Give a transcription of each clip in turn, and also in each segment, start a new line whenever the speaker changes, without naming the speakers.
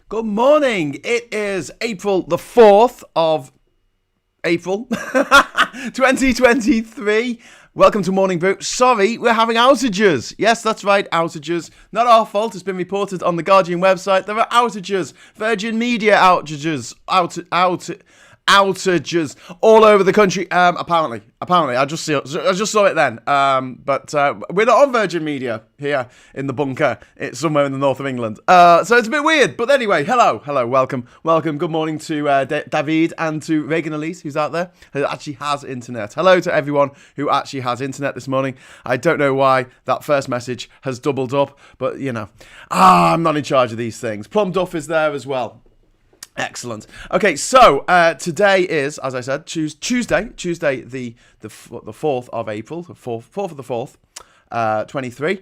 Good morning. It is April the 4th of April 2023. Welcome to Morning Brew. Sorry, we're having outages. Yes, that's right, outages. Not our fault. It's been reported on the Guardian website. There are outages. Virgin Media outages. Outages all over the country. Apparently, I just saw it then. But we're not on Virgin Media here in the bunker. It's somewhere in the north of England. So it's a bit weird. But anyway, hello, welcome. Good morning to David and to Reagan Elise, who's out there, who actually has internet. Hello to everyone who actually has internet this morning. I don't know why that first message has doubled up, but you know, I'm not in charge of these things. Plum Duff is there as well. Excellent. Okay, so today is, as I said, Tuesday the 4th of April, the 4th of the 4th, 23.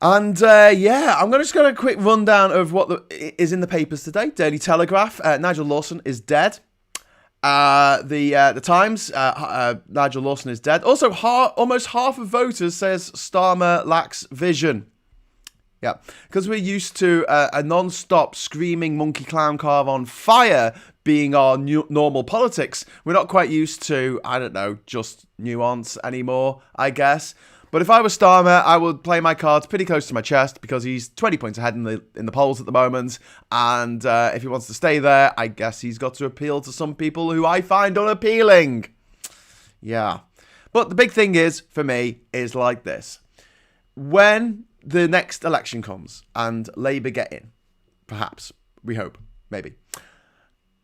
And I'm just going to quick rundown of what is in the papers today. Daily Telegraph, Nigel Lawson is dead. The Times, Nigel Lawson is dead. Also, almost half of voters says Starmer lacks vision. Yeah, because we're used to a non-stop screaming monkey clown car on fire being our normal politics. We're not quite used to, I don't know, just nuance anymore, I guess. But if I was Starmer, I would play my cards pretty close to my chest because he's 20 points ahead in the polls at the moment. And if he wants to stay there, I guess he's got to appeal to some people who I find unappealing. Yeah. But the big thing is, for me, is like this. When the next election comes and Labour get in, perhaps, we hope, maybe,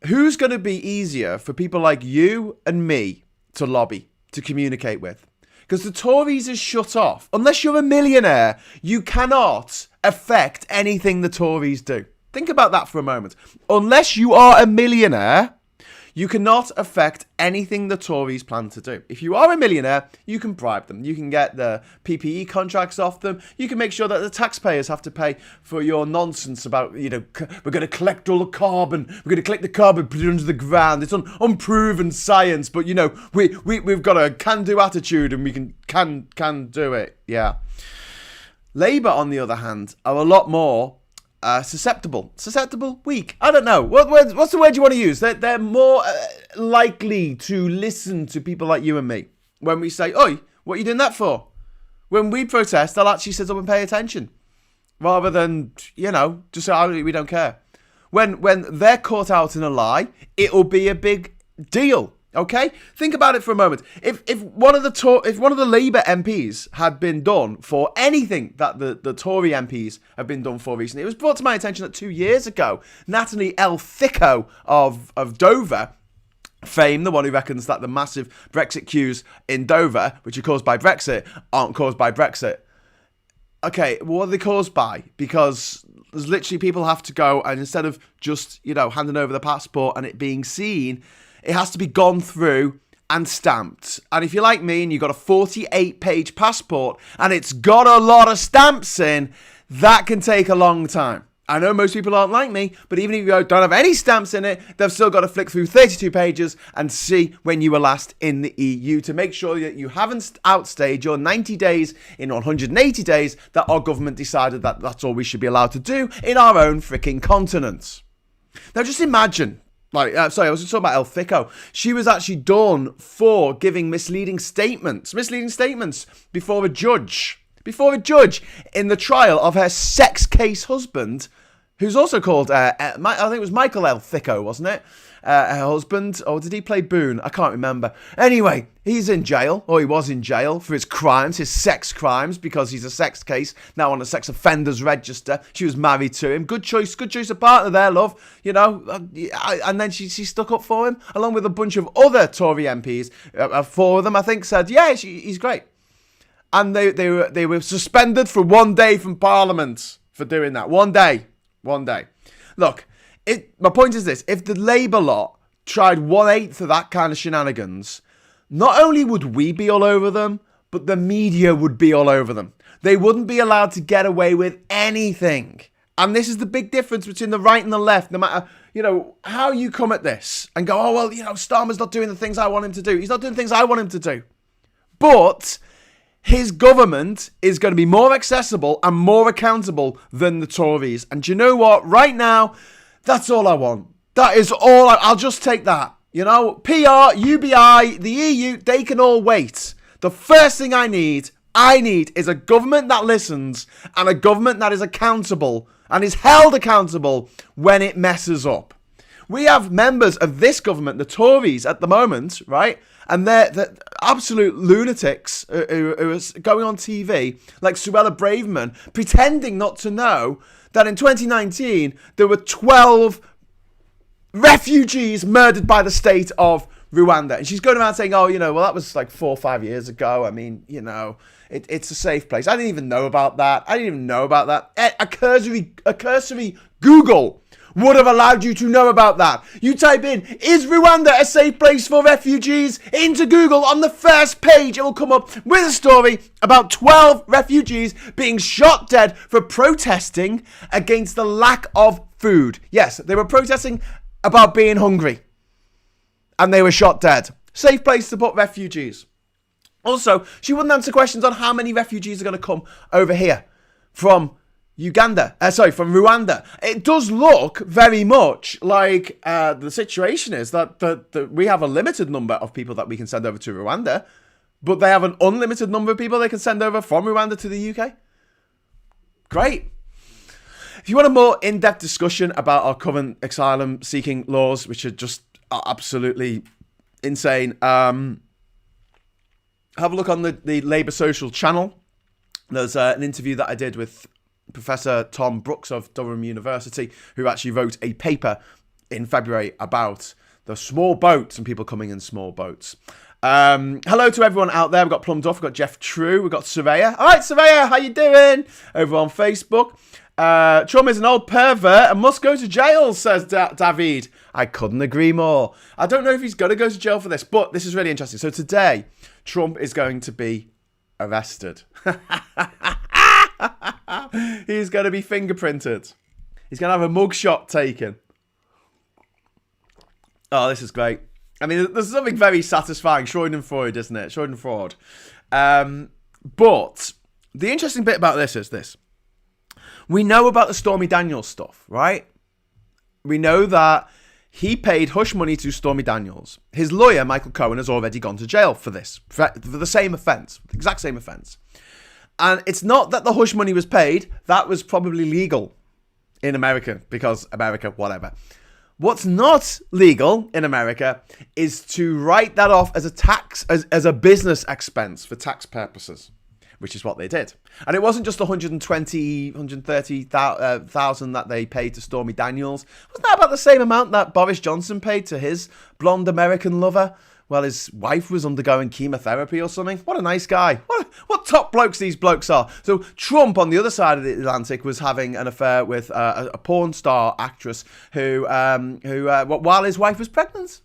who's going to be easier for people like you and me to lobby, to communicate with? Because the Tories is shut off. Unless you're a millionaire, you cannot affect anything the Tories do. Think about that for a moment. Unless you are a millionaire, you cannot affect anything the Tories plan to do. If you are a millionaire, you can bribe them. You can get the PPE contracts off them. You can make sure that the taxpayers have to pay for your nonsense about, we're going to collect all the carbon. We're going to collect the carbon, put it under the ground. It's unproven science, but, we've got a can-do attitude and we can do it. Yeah. Labour, on the other hand, are a lot more susceptible, weak. I don't know. What's the word you want to use? They're more likely to listen to people like you and me when we say, "Oi, what are you doing that for?" When we protest, they'll actually sit up and pay attention, rather than just say, "Oh, we don't care." When they're caught out in a lie, it'll be a big deal. Okay, think about it for a moment. If one of the Labour MPs had been done for anything that the Tory MPs have been done for recently, it was brought to my attention that 2 years ago, Natalie El Thicko of Dover fame, the one who reckons that the massive Brexit queues in Dover, which are caused by Brexit, aren't caused by Brexit. Okay, what are they caused by? Because there's literally people have to go, and instead of just handing over the passport and it being seen, it has to be gone through and stamped. And if you're like me and you've got a 48-page passport and it's got a lot of stamps in, that can take a long time. I know most people aren't like me, but even if you don't have any stamps in it, they've still got to flick through 32 pages and see when you were last in the EU to make sure that you haven't outstayed your 90 days in 180 days that our government decided that that's all we should be allowed to do in our own freaking continent. Now just imagine. I was just talking about El Thicko. She was actually done for giving misleading statements before a judge in the trial of her sex case husband, who's also called, I think it was Michael El Thicko, wasn't it? Her husband, or did he play Boone? I can't remember. Anyway, he's in jail, or he was in jail for his crimes, his sex crimes, because he's a sex case, now on a sex offenders register. She was married to him. Good choice of partner there, love. And then she stuck up for him, along with a bunch of other Tory MPs. 4 of them, I think, said, yeah, he's great. And they were suspended for 1 day from Parliament for doing that. 1 day. Look, my point is this. If the Labour lot tried 1/8 of that kind of shenanigans, not only would we be all over them, but the media would be all over them. They wouldn't be allowed to get away with anything. And this is the big difference between the right and the left, no matter, how you come at this and go, Starmer's not doing the things I want him to do. He's not doing the things I want him to do. But his government is going to be more accessible and more accountable than the Tories. And do you know what? Right now, That's all I want. That is all. I'll just take that. You know, PR, UBI, the EU, they can all wait. The first thing I need is a government that listens and a government that is accountable and is held accountable when it messes up. We have members of this government, the Tories, at the moment, right? And they're absolute lunatics who are going on TV, like Suella Braverman, pretending not to know that in 2019 there were 12 refugees murdered by the state of Rwanda. And she's going around saying, oh, well, that was like 4 or 5 years ago. I mean, it's a safe place. I didn't even know about that. A cursory Google would have allowed you to know about that. You type in, is Rwanda a safe place for refugees? Into Google, on the first page, it will come up with a story about 12 refugees being shot dead for protesting against the lack of food. Yes, they were protesting about being hungry. And they were shot dead. Safe place to put refugees. Also, she wouldn't answer questions on how many refugees are going to come over here from from Rwanda. It does look very much like the situation is that we have a limited number of people that we can send over to Rwanda, but they have an unlimited number of people they can send over from Rwanda to the UK. Great. If you want a more in-depth discussion about our current asylum-seeking laws, which are just absolutely insane, have a look on the Labour Social channel. There's an interview that I did with Professor Tom Brooks of Durham University, who actually wrote a paper in February about the small boats and people coming in small boats. Hello to everyone out there. We've got Plum Duff, we've got Jeff True, we've got Surveyor. All right, Surveyor, how you doing? Over on Facebook. Trump is an old pervert and must go to jail, says David. I couldn't agree more. I don't know if he's going to go to jail for this, but this is really interesting. So today, Trump is going to be arrested. He's going to be fingerprinted. He's going to have a mugshot taken. Oh, this is great. I mean, there's something very satisfying. Schadenfreude, isn't it? Schadenfreude. But the interesting bit about this is this. We know about the Stormy Daniels stuff, right? We know that he paid hush money to Stormy Daniels. His lawyer, Michael Cohen, has already gone to jail for this, for the same offence, the exact same offence. And it's not that the hush money was paid. That was probably legal in America because America, whatever. What's not legal in America is to write that off as a tax, as a business expense for tax purposes, which is what they did. And it wasn't just 130,000 that they paid to Stormy Daniels. Wasn't that about the same amount that Boris Johnson paid to his blonde American lover? Well, his wife was undergoing chemotherapy or something. What a nice guy. What top blokes these blokes are. So Trump, on the other side of the Atlantic, was having an affair with a porn star actress who while his wife was pregnant.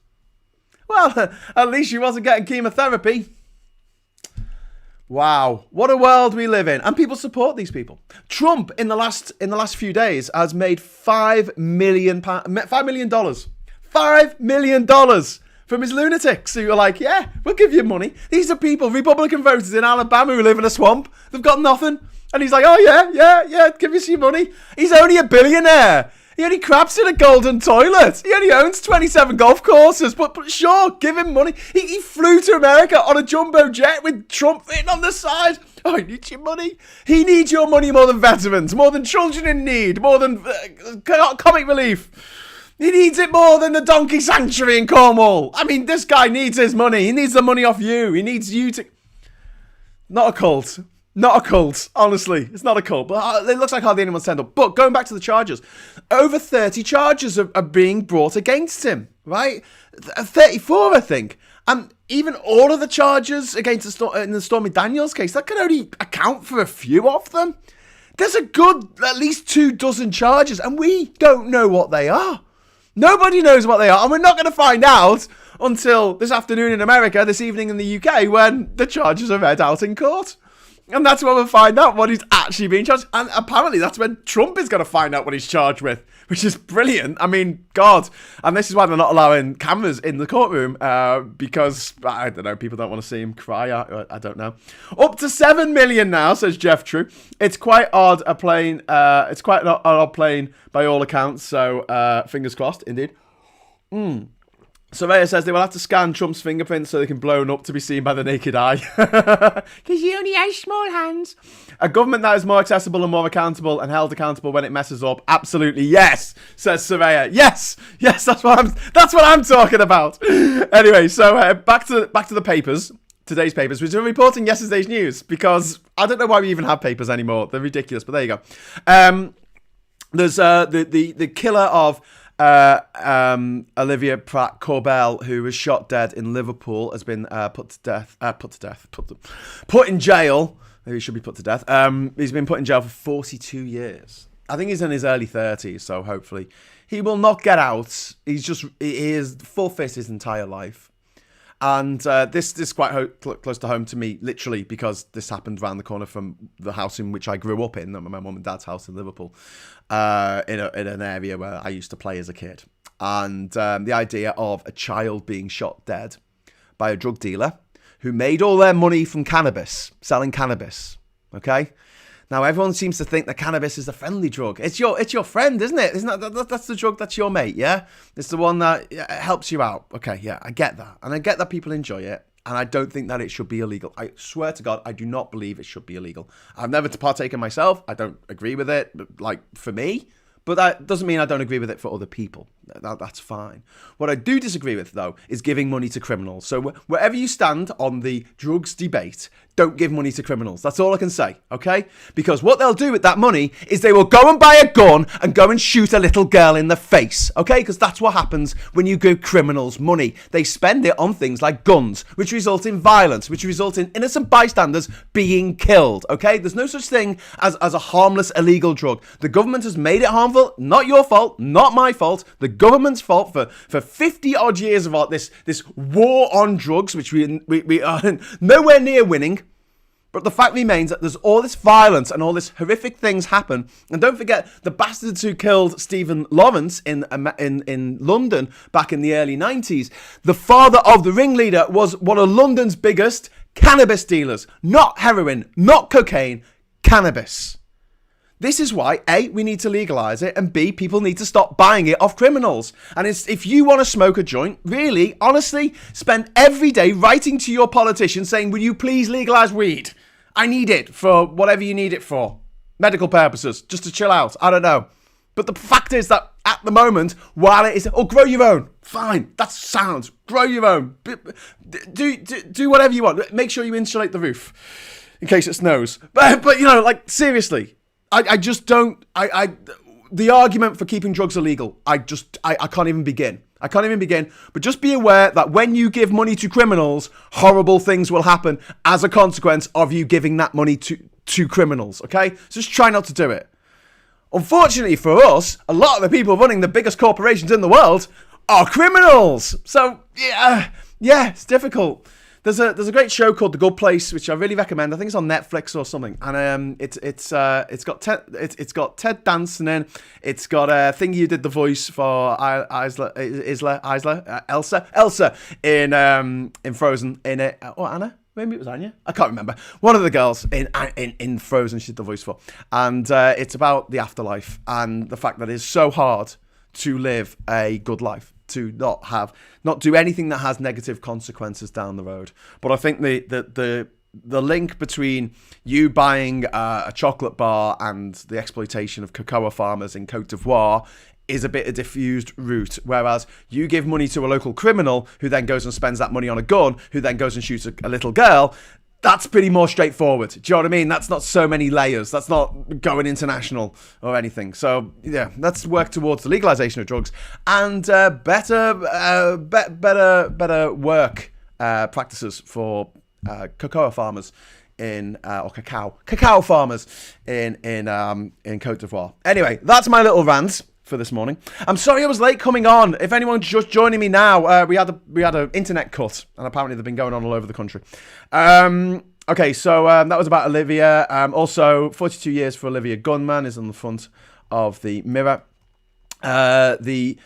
Well, at least she wasn't getting chemotherapy. Wow, what a world we live in. And people support these people. Trump, in the last few days, has made $5 million from his lunatics who are like, yeah, we'll give you money. These are people, Republican voters in Alabama who live in a swamp. They've got nothing. And he's like, oh, yeah, give us your money. He's only a billionaire. He only craps in a golden toilet. He only owns 27 golf courses. But sure, give him money. He flew to America on a jumbo jet with Trump written on the side. Oh, I need your money. He needs your money more than veterans, more than children in need, more than comic relief. He needs it more than the donkey sanctuary in Cornwall. I mean, this guy needs his money. He needs the money off you. He needs you to... Not a cult. Not a cult. Honestly, it's not a cult. But it looks like hardly anyone's turned up. But going back to the charges, over 30 charges are being brought against him, right? 34, I think. And even all of the charges against in the Stormy Daniels case, that can only account for a few of them. There's a good at least 24 charges, and we don't know what they are. Nobody knows what they are, and we're not going to find out until this afternoon in America, this evening in the UK, when the charges are read out in court. And that's when we'll find out what he's actually being charged. And apparently that's when Trump is going to find out what he's charged with, which is brilliant. I mean, God. And this is why they're not allowing cameras in the courtroom, because, I don't know, people don't want to see him cry. I don't know. Up to 7 million now, says Jeff True. It's quite odd a plane. It's quite an odd plane by all accounts. So, fingers crossed, indeed. Surveyor says they will have to scan Trump's fingerprints so they can blow up to be seen by the naked eye. Because he only has small hands. A government that is more accessible and more accountable and held accountable when it messes up. Absolutely, yes, says Surveyor. Yes, that's what I'm talking about. Anyway, so back to the papers. Today's papers, which are reporting yesterday's news, because I don't know why we even have papers anymore. They're ridiculous, but there you go. There's the killer of Olivia Pratt Corbell, who was shot dead in Liverpool, has been put in jail. Maybe he should be put to death. He's been put in jail for 42 years. I think he's in his early 30s, so hopefully he will not get out. He is full-fist his entire life. And this is quite close to home to me, literally, because this happened around the corner from the house in which I grew up in, my mum and dad's house in Liverpool, in an area where I used to play as a kid. And the idea of a child being shot dead by a drug dealer who made all their money from cannabis, selling cannabis, okay? Now, everyone seems to think that cannabis is a friendly drug. It's your friend, isn't it? That's the drug that's your mate, yeah? It's the one that helps you out. Okay, yeah, I get that. And I get that people enjoy it. And I don't think that it should be illegal. I swear to God, I do not believe it should be illegal. I've never partaken myself. I don't agree with it, like, for me. But that doesn't mean I don't agree with it for other people. That's fine. What I do disagree with, though, is giving money to criminals. So wherever you stand on the drugs debate, don't give money to criminals. That's all I can say, okay? Because what they'll do with that money is they will go and buy a gun and go and shoot a little girl in the face, okay? Because that's what happens when you give criminals money. They spend it on things like guns, which result in violence, which result in innocent bystanders being killed, okay? There's no such thing as a harmless illegal drug. The government has made it harmful. Not your fault, not my fault. The government's fault for 50 odd years of this war on drugs, which we are nowhere near winning. But the fact remains that there's all this violence and all this horrific things happen. And don't forget the bastards who killed Stephen Lawrence in London back in the early 90s. The father of the ringleader was one of London's biggest cannabis dealers. Not heroin, not cocaine, cannabis. This is why, A, we need to legalise it, and B, people need to stop buying it off criminals. And if you want to smoke a joint, really, honestly, spend every day writing to your politician saying, will you please legalise weed? I need it for whatever you need it for. Medical purposes, just to chill out, I don't know. But the fact is that at the moment, while it is, grow your own, fine, that sounds, grow your own. Do whatever you want. Make sure you insulate the roof in case it snows. But you know, like, seriously. I just don't, the argument for keeping drugs illegal, I can't even begin. But just be aware that when you give money to criminals, horrible things will happen as a consequence of you giving that money to criminals, okay? So just try not to do it. Unfortunately for us, a lot of the people running the biggest corporations in the world are criminals. So, yeah, it's difficult. There's a great show called The Good Place, which I really recommend. I think it's on Netflix or something, and it's got Ted Danson in. It's got Thingy who did the voice for Elsa in Frozen in it. Or Anna, maybe it was Anya. I can't remember. One of the girls in Frozen she did the voice for, and it's about the afterlife and the fact that it's so hard to live a good life, to not do anything that has negative consequences down the road. But I think the link between you buying a chocolate bar and the exploitation of cocoa farmers in Côte d'Ivoire is a bit of diffused route, whereas you give money to a local criminal who then goes and spends that money on a gun, who then goes and shoots a little girl. That's pretty more straightforward. Do you know what I mean? That's not so many layers. That's not going international or anything. So, yeah, let's work towards the legalization of drugs and better work practices for cocoa farmers or cacao farmers in Côte d'Ivoire. Anyway, that's my little rant for this morning. I'm sorry I was late coming on. If anyone's just joining me now, we had an internet cut, and apparently they've been going on all over the country. I Okay, so that was about Olivia. Also, 42 years for Olivia Gunman is on the front of the Mirror. The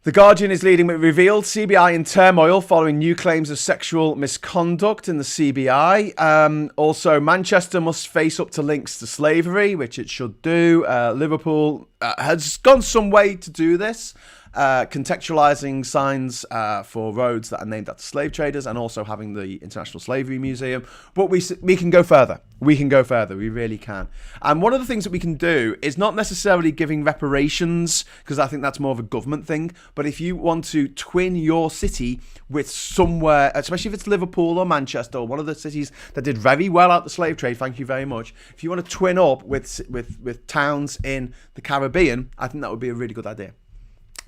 Guardian is leading with revealed CBI in turmoil following new claims of sexual misconduct in the CBI. Also, Manchester must face up to links to slavery, which it should do. Liverpool has gone some way to do this, contextualising signs for roads that are named after slave traders and also having the International Slavery Museum. But we can go further. We can go further. We really can. And one of the things that we can do is not necessarily giving reparations, because I think that's more of a government thing. But if you want to twin your city with somewhere, especially if it's Liverpool or Manchester or one of the cities that did very well out the slave trade, thank you very much. If you want to twin up with towns in the Caribbean, I think that would be a really good idea.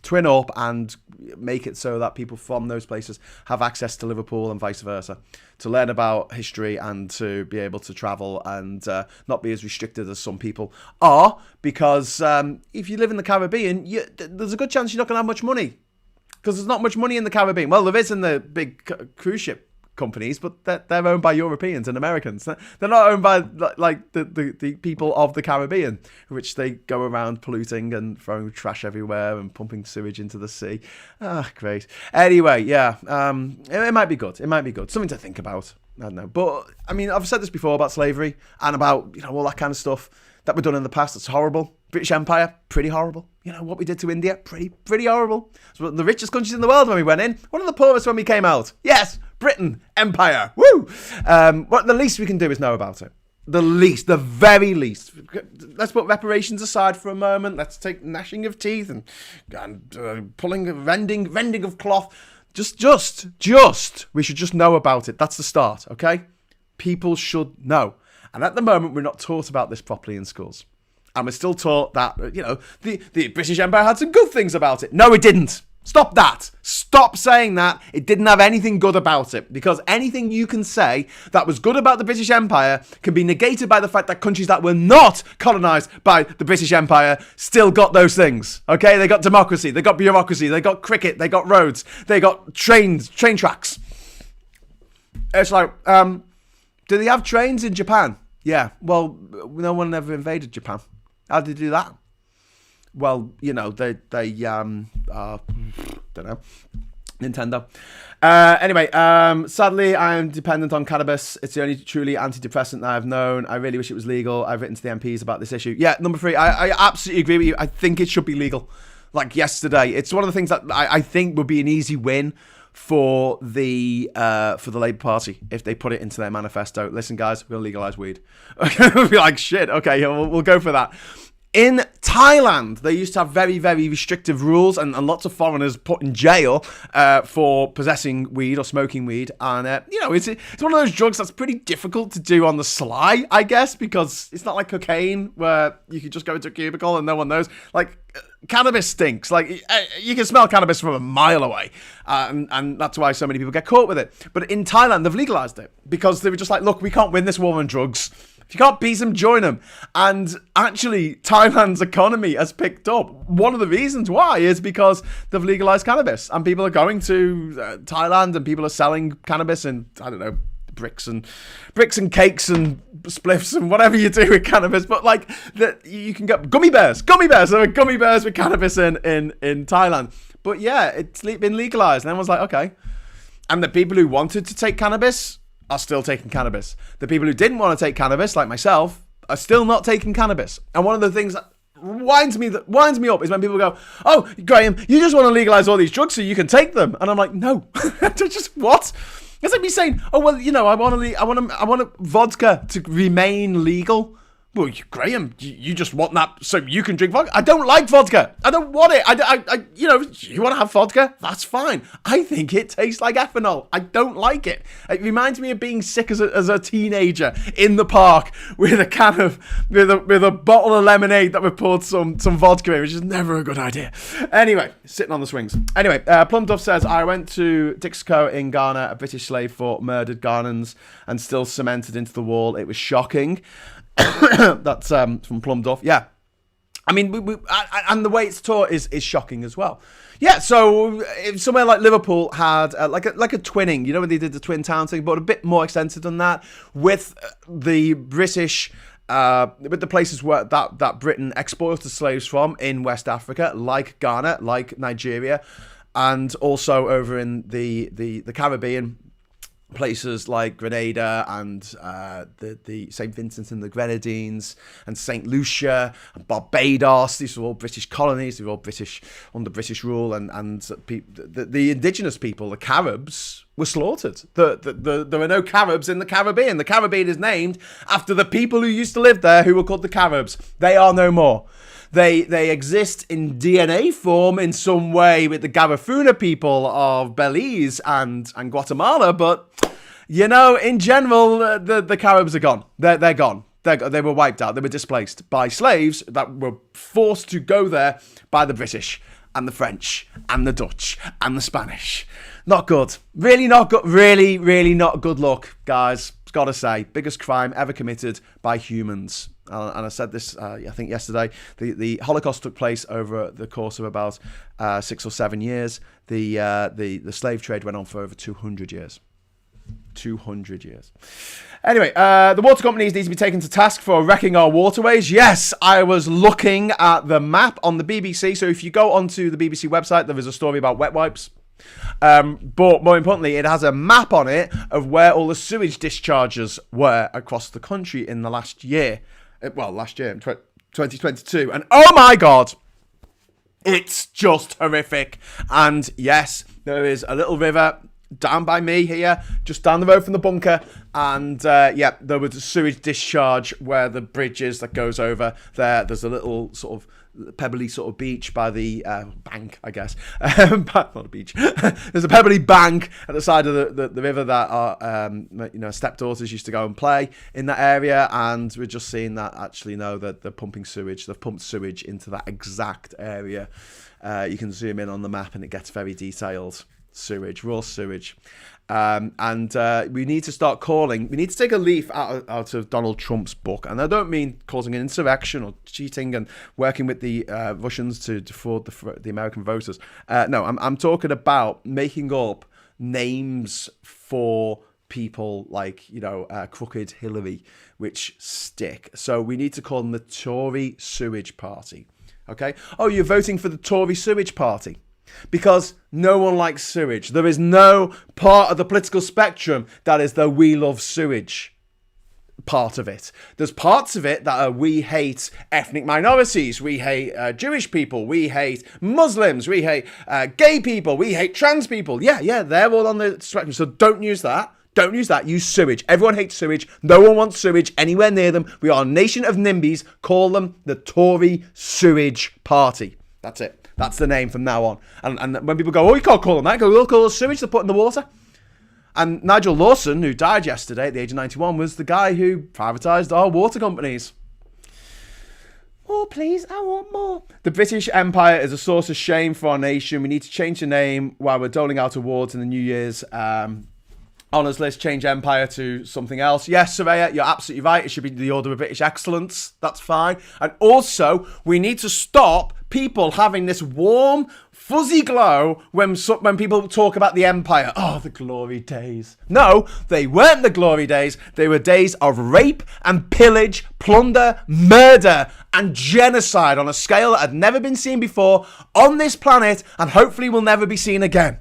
Twin up and make it so that people from those places have access to Liverpool and vice versa, to learn about history and to be able to travel and not be as restricted as some people are, because if you live in the Caribbean, there's a good chance you're not going to have much money, because there's not much money in the Caribbean. Well, there is in the big cruise ship companies, but they're owned by Europeans and Americans. They're not owned by like the people of the Caribbean, which they go around polluting and throwing trash everywhere and pumping sewage into the sea. Great. Anyway, yeah, it might be good. It might be good. Something to think about. I don't know. But I mean, I've said this before about slavery and about, all that kind of stuff that we've done in the past. It's horrible. British Empire, pretty horrible. What we did to India, pretty horrible. It's one of the richest countries in the world when we went in. One of the poorest when we came out. Yes, Britain, Empire. Woo! What the least we can do is know about it. The very least. Let's put reparations aside for a moment. Let's take gnashing of teeth and pulling, rending of cloth. Just, we should just know about it. That's the start, okay? People should know. And at the moment, we're not taught about this properly in schools. And we're still taught that, the British Empire had some good things about it. No, it didn't. Stop that. Stop saying that. It didn't have anything good about it. Because anything you can say that was good about the British Empire can be negated by the fact that countries that were not colonised by the British Empire still got those things. Okay? They got democracy. They got bureaucracy. They got cricket. They got roads. They got train tracks. It's like, do they have trains in Japan? Yeah. Well, no one ever invaded Japan. How did they do that? Well, they don't know. Nintendo. Anyway, sadly, I am dependent on cannabis. It's the only truly antidepressant that I've known. I really wish it was legal. I've written to the MPs about this issue. Yeah, number 3, I absolutely agree with you. I think it should be legal. Like yesterday. It's one of the things that I think would be an easy win for the Labour Party if they put it into their manifesto. Listen, guys, we're going to legalise weed. We'll be like, shit, okay, yeah, we'll go for that. In Thailand, they used to have very, very restrictive rules and lots of foreigners put in jail for possessing weed or smoking weed. And, it's one of those drugs that's pretty difficult to do on the sly, I guess, because it's not like cocaine where you can just go into a cubicle and no one knows. Like, cannabis stinks. Like, you can smell cannabis from a mile away. And that's why so many people get caught with it. But in Thailand, they've legalized it because they were just like, look, we can't win this war on drugs. If you can't beat them, join them. And actually, Thailand's economy has picked up. One of the reasons why is because they've legalized cannabis. And people are going to Thailand and people are selling cannabis and, I don't know, bricks and cakes and spliffs and whatever you do with cannabis. But like, you can get gummy bears. There are gummy bears with cannabis in Thailand. But yeah, it's been legalized. And everyone's like, okay. And the people who wanted to take cannabis are still taking cannabis. The people who didn't want to take cannabis, like myself, are still not taking cannabis. And one of the things that winds me up is when people go, "Oh, Graham, you just want to legalize all these drugs so you can take them," and I'm like, "No, just what?" It's like me saying, "Oh well, I want vodka to remain legal." Well, Graham, you just want that so you can drink vodka. I don't like vodka. I don't want it. You want to have vodka? That's fine. I think it tastes like ethanol. I don't like it. It reminds me of being sick as a teenager in the park with a bottle of lemonade that we poured some vodka in, which is never a good idea. Anyway, sitting on the swings. Anyway, Plum Duff says, I went to Dixco in Ghana. A British slave fort murdered Ghanans and still cemented into the wall. It was shocking. That's from Plum Duff. Yeah. I mean, and the way it's taught is shocking as well. Yeah, so if somewhere like Liverpool had like a twinning, you know, when they did the twin town thing, but a bit more extensive than that, with the British, with the places where that Britain exported slaves from in West Africa, like Ghana, like Nigeria, and also over in the Caribbean. Places like Grenada and the St. Vincent and the Grenadines and St. Lucia and Barbados. These were all British colonies. They were all British under British rule, and the indigenous people, the Caribs, were slaughtered. There are no Caribs in the Caribbean. The Caribbean is named after the people who used to live there, who were called the Caribs. They are no more. They exist in DNA form in some way with the Garifuna people of Belize and Guatemala, but you know, in general, the Caribs are gone. They're gone. They were wiped out. They were displaced by slaves that were forced to go there by the British and the French and the Dutch and the Spanish. Not good. Really not good. Really, really not good luck, guys. Gotta say, biggest crime ever committed by humans. And I said this, I think yesterday. The Holocaust took place over the course of about 6 or 7 years. The slave trade went on for over 200 years. 200 years. Anyway, the water companies need to be taken to task for wrecking our waterways. Yes, I was looking at the map on the BBC. So if you go onto the BBC website, there is a story about wet wipes. But more importantly, it has a map on it of where all the sewage discharges were across the country in the last year. Well, last year, 2022. And oh my God, it's just horrific. And yes, there is a little river down by me here, just down the road from the bunker. And yeah, there was a sewage discharge where the bridge is that goes over there. There's a little sort of pebbly sort of beach by the bank, I guess. Not a beach. There's a pebbly bank at the side of the river that our stepdaughters used to go and play in that area, and we're just seeing that actually no, that they're pumping sewage. They've pumped sewage into that exact area. You can zoom in on the map and it gets very detailed. Sewage, raw sewage. And we need to start calling. We need to take a leaf out of Donald Trump's book. And I don't mean causing an insurrection or cheating and working with the Russians to defraud the American voters. No, I'm talking about making up names for people like, Crooked Hillary, which stick. So we need to call them the Tory Sewage Party. Okay? Oh, you're voting for the Tory Sewage Party. Because no one likes sewage. There is no part of the political spectrum that is the we love sewage part of it. There's parts of it that are we hate ethnic minorities, we hate Jewish people, we hate Muslims, we hate gay people, we hate trans people. Yeah, they're all on the spectrum. So don't use that. Don't use that. Use sewage. Everyone hates sewage. No one wants sewage anywhere near them. We are a nation of NIMBYs. Call them the Tory Sewage Party. That's it. That's the name from now on. And when people go, oh, you can't call them that, go, we'll call it sewage to put in the water. And Nigel Lawson, who died yesterday at the age of 91, was the guy who privatised our water companies. Oh, please, I want more. The British Empire is a source of shame for our nation. We need to change the name while we're doling out awards in the New Year's honours list, change Empire to something else. Yes, Surveyor, you're absolutely right. It should be the Order of British Excellence. That's fine. And also, we need to stop people having this warm, fuzzy glow when people talk about the Empire. Oh, the glory days. No, they weren't the glory days. They were days of rape and pillage, plunder, murder, and genocide on a scale that had never been seen before on this planet and hopefully will never be seen again.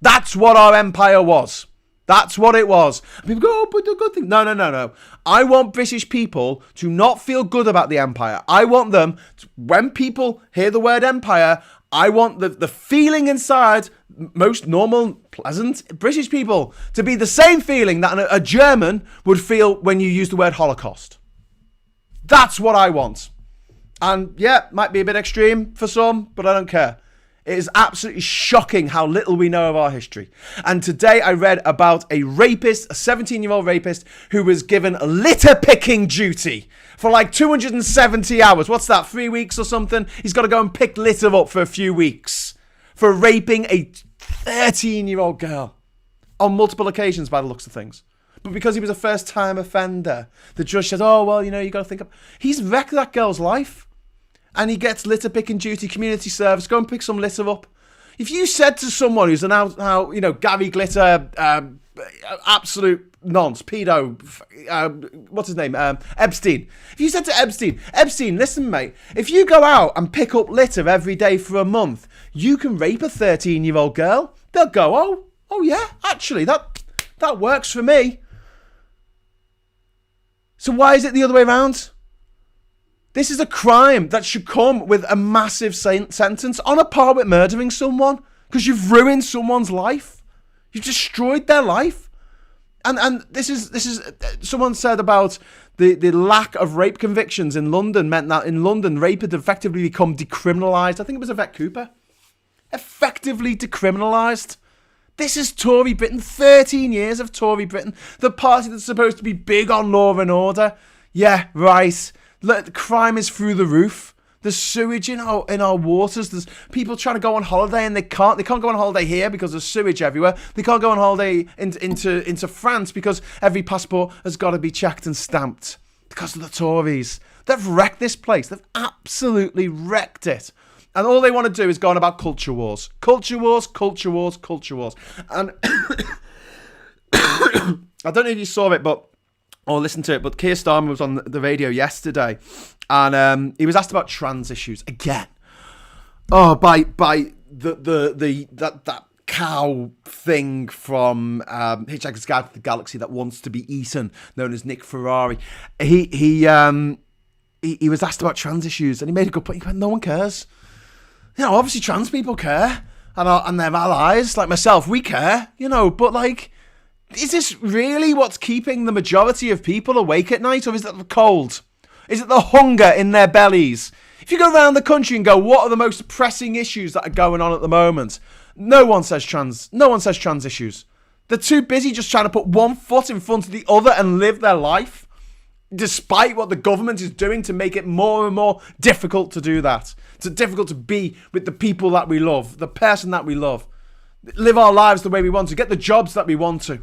That's what our Empire was. That's what it was. People go, oh, but the good thing. No. I want British people to not feel good about the Empire. I want them, when people hear the word Empire, I want the feeling inside most normal, pleasant British people to be the same feeling that a German would feel when you use the word Holocaust. That's what I want. And yeah, might be a bit extreme for some, but I don't care. It is absolutely shocking how little we know of our history. And today I read about a rapist, a 17-year-old rapist, who was given litter picking duty for like 270 hours. What's that, 3 weeks or something? He's got to go and pick litter up for a few weeks for raping a 13-year-old girl on multiple occasions by the looks of things. But because he was a first-time offender, the judge said, oh, well, you got to think of... He's wrecked that girl's life. and he gets litter picking duty, community service. Go and pick some litter up. If you said to someone who's an out, Gary Glitter, absolute nonce, pedo, what's his name, Epstein. If you said to Epstein, listen, mate, if you go out and pick up litter every day for a month, you can rape a 13-year-old girl. They'll go, oh yeah, actually, that works for me. So why is it the other way around? This is a crime that should come with a massive sentence on a par with murdering someone, because you've ruined someone's life. You've destroyed their life. And this is someone said about the lack of rape convictions in London meant that in London rape had effectively become decriminalised. I think it was Yvette Cooper. Effectively decriminalised. This is Tory Britain. 13 years of Tory Britain. The party that's supposed to be big on law and order. Yeah, right. Look, crime is through the roof. There's sewage in our waters. There's people trying to go on holiday and they can't. They can't go on holiday here because there's sewage everywhere. They can't go on holiday into France because every passport has got to be checked and stamped because of the Tories. They've wrecked this place. They've absolutely wrecked it. And all they want to do is go on about culture wars. Culture wars, culture wars, culture wars. And I don't know if you saw it, or listened to it, but Keir Starmer was on the radio yesterday, and he was asked about trans issues again. Oh, by that cow thing from Hitchhiker's Guide to the Galaxy that wants to be eaten, known as Nick Ferrari. He was asked about trans issues, and he made a good point. He went, no one cares. Obviously trans people care, and their allies like myself, we care, but like, is this really what's keeping the majority of people awake at night, or is it the cold? Is it the hunger in their bellies? If you go around the country and go, what are the most pressing issues that are going on at the moment? No one says trans issues. They're too busy just trying to put one foot in front of the other and live their life, despite what the government is doing to make it more and more difficult to do that. It's difficult to be with the people that we love, the person that we love, live our lives the way we want to, get the jobs that we want to.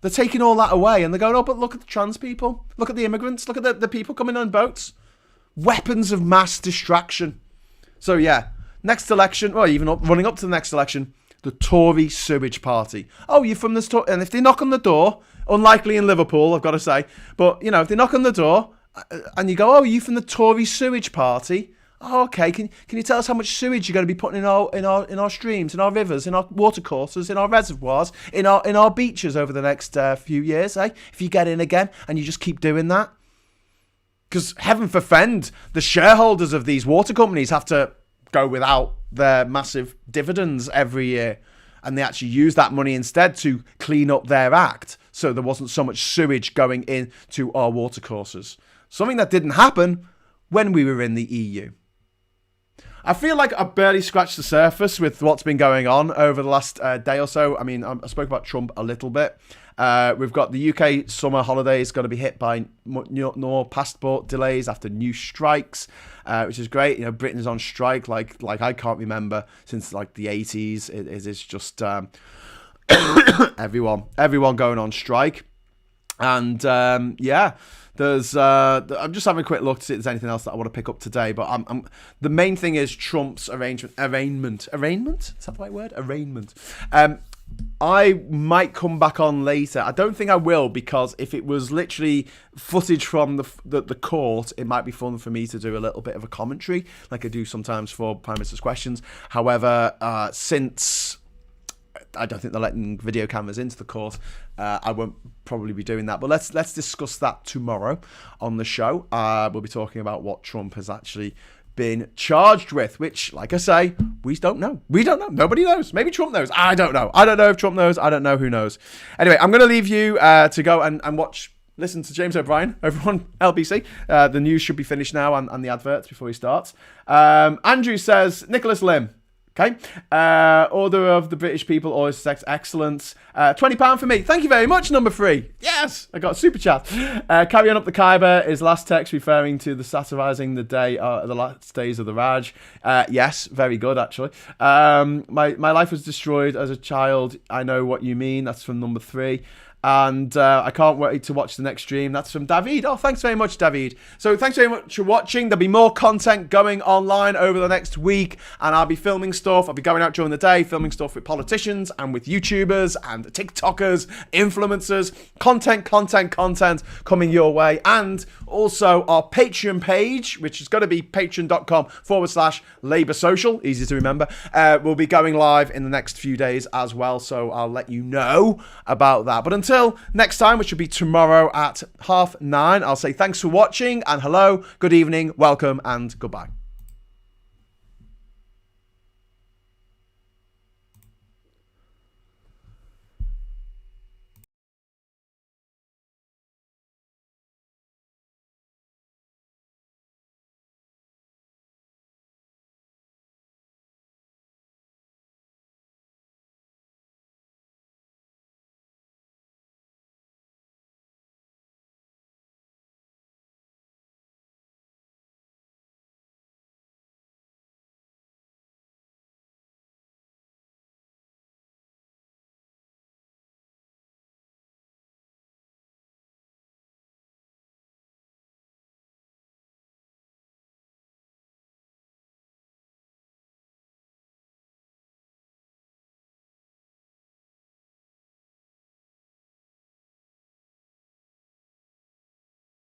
They're taking all that away, and they're going, oh, but look at the trans people. Look at the immigrants. Look at the people coming on boats. Weapons of mass distraction. So, yeah, next election, or even running up to the next election, the Tory sewage party. Oh, you're from this and if they knock on the door, unlikely in Liverpool, I've got to say, but, if they knock on the door, and you go, oh, are you from the Tory sewage party? Oh, okay. Can you tell us how much sewage you're going to be putting in our streams, in our rivers, in our watercourses, in our reservoirs, in our beaches over the next few years? If you get in again and you just keep doing that, because heaven forfend, the shareholders of these water companies have to go without their massive dividends every year, and they actually use that money instead to clean up their act, so there wasn't so much sewage going into our watercourses. Something that didn't happen when we were in the EU. I feel like I barely scratched the surface with what's been going on over the last day or so. I mean, I spoke about Trump a little bit. We've got the UK summer holidays going to be hit by more passport delays after new strikes, which is great. Britain is on strike like I can't remember since like the 80s. It is just everyone going on strike. And there's I'm just having a quick look to see if there's anything else that I want to pick up today. But the main thing is Trump's arraignment. Arraignment? Is that the right word? Arraignment. I might come back on later. I don't think I will, because if it was literally footage from the court, it might be fun for me to do a little bit of a commentary, like I do sometimes for Prime Minister's Questions. However, since I don't think they're letting video cameras into the court, I won't probably be doing that. But let's discuss that tomorrow on the show. We'll be talking about what Trump has actually been charged with, which, like I say, we don't know. Nobody knows. Maybe Trump knows. I don't know. I don't know if Trump knows. I don't know who knows. Anyway, I'm going to leave you to go and listen to James O'Brien over on LBC. The news should be finished now and the adverts before he starts. Andrew says, Nicholas Lim. Okay. Order of the British people, always sex excellence. £20 for me. Thank you very much, number 3. Yes, I got a super chat. Carry on up the Khyber is last text referring to the satirising the last days of the Raj. Yes, very good, actually. My life was destroyed as a child. I know what you mean. That's from number 3. And I can't wait to watch the next stream. That's from David. Oh, thanks very much, David. So thanks very much for watching. There'll be more content going online over the next week, and I'll be filming stuff. I'll be going out during the day, filming stuff with politicians and with YouTubers and TikTokers, influencers, content coming your way. And also our Patreon page, which is going to be patreon.com/Labour Social, easy to remember, will be going live in the next few days as well. So I'll let you know about that. But until next time, which will be tomorrow at 9:30, I'll say thanks for watching, and hello, good evening, welcome, and goodbye.